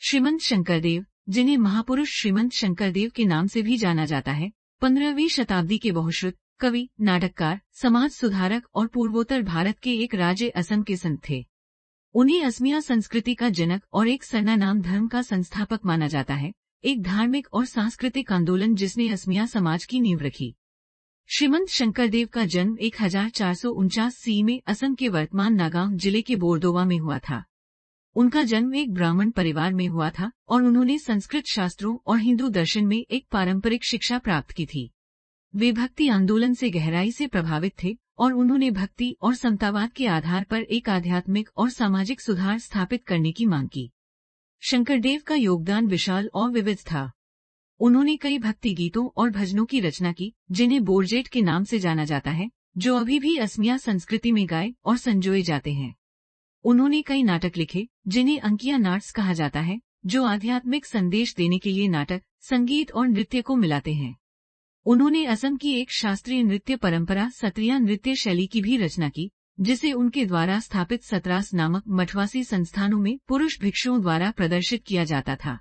श्रीमंत शंकरदेव, जिन्हें महापुरुष श्रीमंत शंकरदेव के नाम से भी जाना जाता है, 15वीं शताब्दी के बहुश्रुत कवि, नाटककार, समाज सुधारक और पूर्वोत्तर भारत के एक राज्य असम के संत थे। उन्हें असमिया संस्कृति का जनक और एक सरना नाम धर्म का संस्थापक माना जाता है, एक धार्मिक और सांस्कृतिक आंदोलन जिसने असमिया समाज की नींव रखी। श्रीमंत शंकरदेव का जन्म 1449 सी में असम के वर्तमान नागांव जिले के बोरदोवा में हुआ था। उनका जन्म एक ब्राह्मण परिवार में हुआ था और उन्होंने संस्कृत शास्त्रों और हिंदू दर्शन में एक पारंपरिक शिक्षा प्राप्त की थी। वे भक्ति आंदोलन से गहराई से प्रभावित थे और उन्होंने भक्ति और समतावाद के आधार पर एक आध्यात्मिक और सामाजिक सुधार स्थापित करने की मांग की। शंकरदेव का योगदान विशाल और विविध था। उन्होंने कई भक्ति गीतों और भजनों की रचना की, जिन्हें बोरजेट के नाम से जाना जाता है, जो अभी भी असमिया संस्कृति में गाए और संजोए जाते हैं। उन्होंने कई नाटक लिखे, जिन्हें अंकिया नाट्स कहा जाता है, जो आध्यात्मिक संदेश देने के लिए नाटक, संगीत और नृत्य को मिलाते हैं। उन्होंने असम की एक शास्त्रीय नृत्य परंपरा सत्रिया नृत्य शैली की भी रचना की, जिसे उनके द्वारा स्थापित सतरास नामक मठवासी संस्थानों में पुरुष भिक्षुओं द्वारा प्रदर्शित किया जाता था।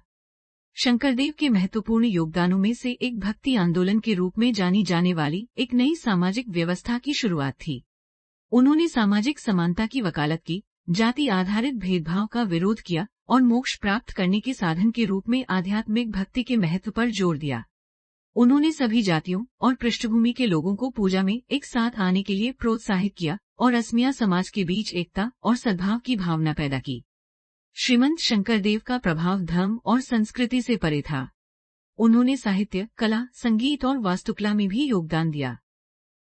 शंकरदेव के महत्वपूर्ण योगदानों में से एक भक्ति आंदोलन के रूप में जानी जाने वाली एक नई सामाजिक व्यवस्था की शुरुआत थी। उन्होंने सामाजिक समानता की वकालत की, जाति आधारित भेदभाव का विरोध किया और मोक्ष प्राप्त करने के साधन के रूप में आध्यात्मिक भक्ति के महत्व पर जोर दिया। उन्होंने सभी जातियों और पृष्ठभूमि के लोगों को पूजा में एक साथ आने के लिए प्रोत्साहित किया और असमिया समाज के बीच एकता और सद्भाव की भावना पैदा की। श्रीमंत शंकरदेव का प्रभाव धर्म और संस्कृति से परे था। उन्होंने साहित्य, कला, संगीत और वास्तुकला में भी योगदान दिया।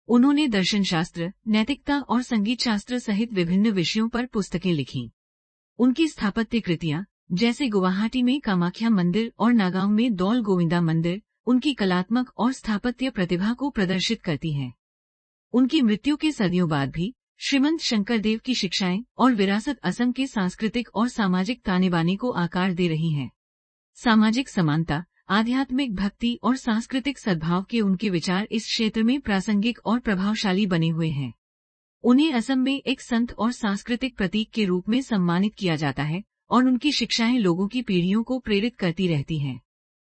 उन्होंने दर्शनशास्त्र, नैतिकता और संगीत शास्त्र सहित विभिन्न विषयों पर पुस्तकें लिखीं। उनकी स्थापत्य कृतियां, जैसे गुवाहाटी में कामाख्या मंदिर और नागांव में दौल गोविंदा मंदिर, उनकी कलात्मक और स्थापत्य प्रतिभा को प्रदर्शित करती हैं। उनकी मृत्यु के सदियों बाद भी श्रीमंत शंकरदेव की शिक्षाएं और विरासत असम के सांस्कृतिक और सामाजिक ताने-बाने को आकार दे रही हैं। सामाजिक समानता, आध्यात्मिक भक्ति और सांस्कृतिक सद्भाव के उनके विचार इस क्षेत्र में प्रासंगिक और प्रभावशाली बने हुए हैं। उन्हें असम में एक संत और सांस्कृतिक प्रतीक के रूप में सम्मानित किया जाता है और उनकी शिक्षाएं लोगों की पीढ़ियों को प्रेरित करती रहती हैं।